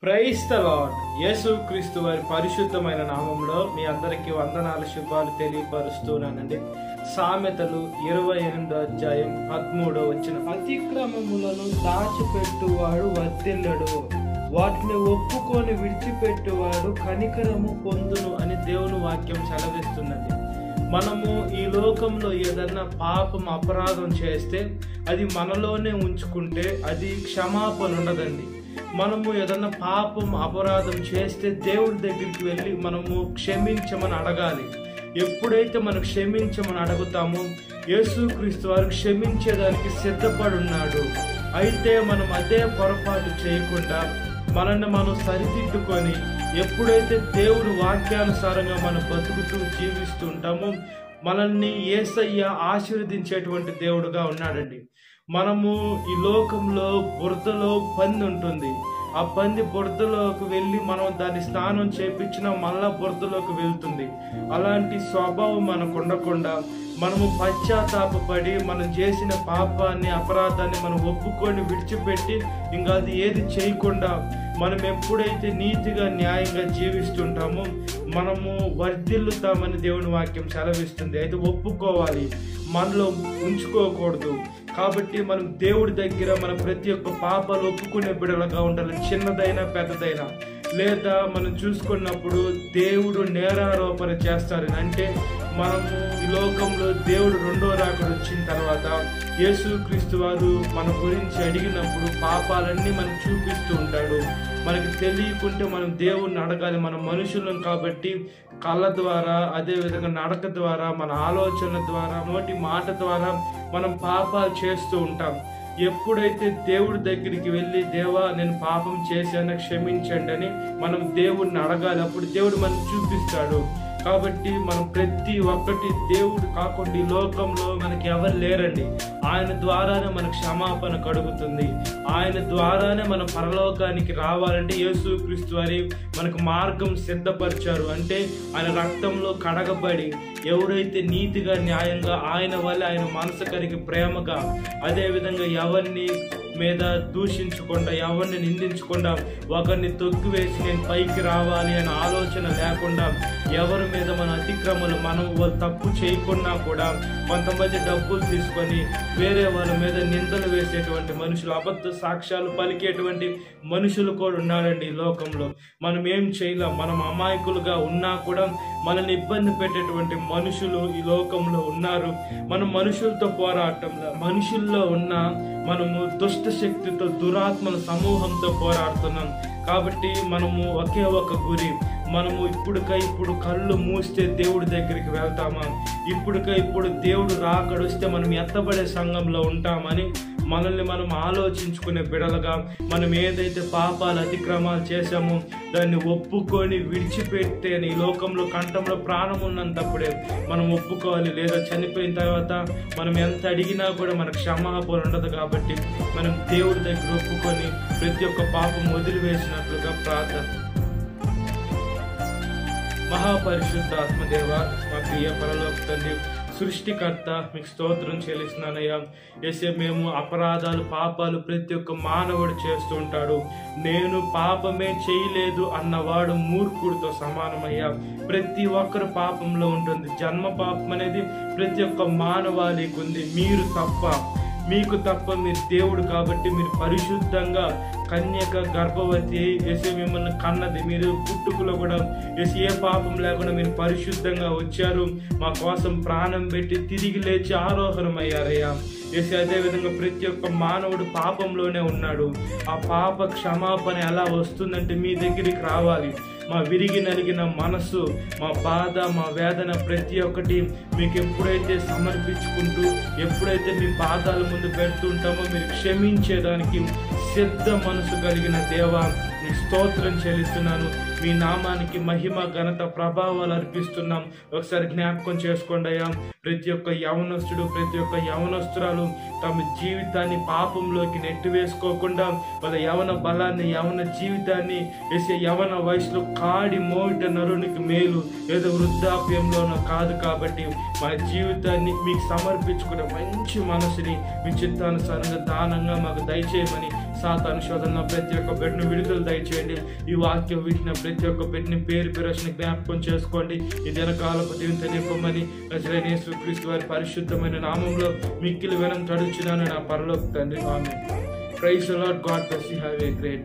Praise the lord. యేసుక్రీస్తు వారి పరిశుద్ధమైన నామంలో మీ అందరికీ వందనాల శుభాలు తెలియపరుస్తున్నానండి. సామెతలు 28:13 అతిక్రమములను దాచిపెట్టువాడు వర్ధిల్లడు, వాటిని ఒప్పుకొని విడిచిపెట్టువాడు కనికరము పొందును అని దేవుని వాక్యం సెలవిస్తున్నది. మనము ఈ లోకంలో ఏదన్నా పాపం అపరాధం చేస్తే అది మనలోనే ఉంచుకుంటే అది క్షమాపణ ఉండదండి. మనము ఏదన్నా పాపం అపరాధం చేస్తే దేవుడి దగ్గరికి వెళ్ళి మనము క్షమించమని అడగాలి. ఎప్పుడైతే మనం క్షమించమని అడుగుతామో యేసుక్రీస్తు వారు క్షమించేదానికి సిద్ధపడి ఉన్నాడు. అయితే మనం అదే పొరపాటు చేయకుండా మనల్ని మనం సరిదిద్దుకొని ఎప్పుడైతే దేవుడు వాక్యానుసారంగా మనం బతుకుతూ జీవిస్తూ ఉంటామో మనల్ని యేసయ్య ఆశీర్వదించేటువంటి దేవుడుగా ఉన్నాడండి. మనము ఈ లోకంలో బురదలో పంది ఉంటుంది. ఆ పంది బురదలోకి వెళ్ళి మనం దాన్ని స్నానం చేపించినా మళ్ళా బురదలోకి వెళ్తుంది. అలాంటి స్వభావం మనకు ఉండకుండా మనము పశ్చాత్తాపడి మనం చేసిన పాపాన్ని అపరాధాన్ని మనం ఒప్పుకొని విడిచిపెట్టి ఇంకా అది ఏది చేయకుండా మనం ఎప్పుడైతే నీతిగా న్యాయంగా జీవిస్తుంటామో మనము వర్ధిల్లుతామని దేవుని వాక్యం సెలవిస్తుంది. అయితే ఒప్పుకోవాలి, మనలో ఉంచుకోకూడదు. కాబట్టి మనం దేవుడి దగ్గర మన ప్రతి ఒక్క పాపాలు ఒప్పుకునే బిడలుగా ఉండాలి, చిన్నదైనా పెద్దదైనా. లేదా మనం చూసుకున్నప్పుడు దేవుడు నేరారోపణ చేస్తారని అంటే మనము ఈ లోకంలో దేవుడు రెండో రాకడ వచ్చిన తర్వాత యేసుక్రీస్తు వారు మన గురించి అడిగినప్పుడు పాపాలన్నీ మనకు చూపిస్తూ ఉంటాడు. మనకి తెలియకుంటే మనం దేవుడిని అడగాలి. మన మనుషులం కాబట్టి కళ్ళ ద్వారా, అదేవిధంగా నడక ద్వారా, మన ఆలోచన ద్వారా, నోటి మాట ద్వారా మనం పాపాలు చేస్తూ ఉంటాం. ఎప్పుడైతే దేవుడి దగ్గరికి వెళ్ళి దేవా నేను పాపం చేశాను క్షమించండి అని మనం దేవుడిని అడగాలి. అప్పుడు దేవుడు మనకు చూపిస్తాడు. కాబట్టి మనం ప్రతి ఒక్కటి దేవుడు కాకుండా ఈ లోకంలో మనకి ఎవరు లేరండి. ఆయన ద్వారానే మనకు క్షమాపణ కలుగుతుంది. ఆయన ద్వారానే మనం పరలోకానికి రావాలంటే యేసుక్రీస్తు వారి మనకు మార్గం సిద్ధపరిచారు. అంటే ఆయన రక్తంలో కడగబడి ఎవరైతే నీతిగా న్యాయంగా ఆయన వల్ల ఆయన మనసు కరిగి ప్రేమగా, అదేవిధంగా ఎవరిని మీద దూషించకుండా ఎవరిని నిందించకుండా ఒకరిని తొక్కివేసి నేను పైకి రావాలి అనే ఆలోచన లేకుండా ఎవరి మీద మన అతిక్రమలు మనం వాళ్ళు తప్పు చేయకున్నా కూడా కొంతమంది డబ్బులు తీసుకొని వేరే వాళ్ళ మీద నిందలు వేసేటువంటి మనుషులు, అబద్ధ సాక్ష్యాలు పలికేటువంటి మనుషులు కూడా ఉన్నారండి ఈ లోకంలో. మనం ఏం చేయలేం. మనం అమాయకులుగా ఉన్నా కూడా మనల్ని ఇబ్బంది పెట్టేటువంటి మనుషులు ఈ లోకంలో ఉన్నారు. మనం మనుషులతో పోరాటంలో మనుషుల్లో ఉన్న మనము దుష్ట శక్తితో దురాత్మల సమూహంతో పోరాడుతున్నాం. కాబట్టి మనము ఒకే ఒక గురి, మనము ఇప్పుడు కళ్ళు మూస్తే దేవుడి దగ్గరికి వెళ్తామా, ఇప్పుడు దేవుడు రాకడొస్తే మనం ఎత్తబడే సంఘంలో ఉంటామని మనల్ని మనం ఆలోచించుకునే బిడలుగా మనం ఏదైతే పాపాలు అతిక్రమాలు చేశామో దాన్ని ఒప్పుకొని విడిచిపెట్టే ఈ లోకంలో కంఠంలో ప్రాణం ఉన్నంతప్పుడే మనం ఒప్పుకోవాలి. లేదా చనిపోయిన తర్వాత మనం ఎంత అడిగినా కూడా మనకు క్షమాపణ ఉండదు. కాబట్టి మనం దేవుడి దగ్గర ఒప్పుకొని ప్రతి ఒక్క పాపం వదిలివేసినట్లుగా ప్రార్థన. మహాపరిశుద్ధ ఆత్మదేవ, మా ప్రియ పరలోక తండ్రి, సృష్టికర్త, మీకు స్తోత్రం చెల్లిస్తున్నానయ్యా. ఎసే మేము అపరాధాలు పాపాలు ప్రతి ఒక్క మానవుడు చేస్తూ ఉంటాడు. నేను పాపమే చేయలేదు అన్నవాడు మూర్ఖుడితో సమానమయ్యా. ప్రతి ఒక్కరు పాపంలో ఉంటుంది. జన్మ పాపం అనేది ప్రతి ఒక్క మానవాళికి ఉంది. మీకు తప్ప మీరు దేవుడు కాబట్టి మీరు పరిశుద్ధంగా కన్యక గర్భవతి ఎసే మిమ్మల్ని కన్నది. మీరు పుట్టుకలో కూడా ఎసే ఏ పాపం లేకుండా మీరు పరిశుద్ధంగా వచ్చారు. మా కోసం ప్రాణం పెట్టి తిరిగి లేచి ఆరోహణమయ్యారయ్యా. ఎసే అదేవిధంగా ప్రతి ఒక్క మానవుడు పాపంలోనే ఉన్నాడు. ఆ పాప క్షమాపణ ఎలా వస్తుందంటే మీ దగ్గరికి రావాలి. మా విరిగి నలిగిన మనసు, మా బాధ, మా వేదన ప్రతి ఒక్కటి మీకు ఎప్పుడైతే సమర్పించుకుంటూ ఎప్పుడైతే మీ పాదాల ముందు పెడుతుంటామో మీరు క్షమించేదానికి సిద్ధ మనసు కలిగిన దేవా, మీ స్తోత్రం చెల్లిస్తున్నాను. మీ నామానికి మహిమ ఘనత ప్రభావాలు అర్పిస్తున్నాం. ఒకసారి జ్ఞాపకం చేసుకోండి అయ్యా. ప్రతి ఒక్క యవనస్తుడు ప్రతి ఒక్క యవనస్తురాలు తమ జీవితాన్ని పాపంలోకి నెట్టివేసుకోకుండా వాళ్ళ యవన బలాన్ని యవన జీవితాన్ని వేసే యవన వయసులో కాడి మోట నరునికి మేలు, ఏదో వృద్ధాప్యంలోనో కాదు. కాబట్టి మా జీవితాన్ని మీకు సమర్పించుకునే మంచి మనసుని మీ చిత్తానుసారంగా దానంగా మాకు దయచేయమని సాతాను శోధన ప్రతి ఒక్క బిడ్డను విడుదల దయచేయండి. ఈ వాక్యం వింటున్న ప్రతి ఒక్క బిడ్డని పేరు పేరుని జ్ఞాపకం చేసుకోండి. ఈ దినకాలపు దీవెన తెలియపమని నజరేయుడైన యేసుక్రీస్తు వారి పరిశుద్ధమైన నామంలో మిక్కిలి వినం తడుచున్నాను నా పరలోక తండ్రి. Amen. Praise the Lord. God bless you. Have a great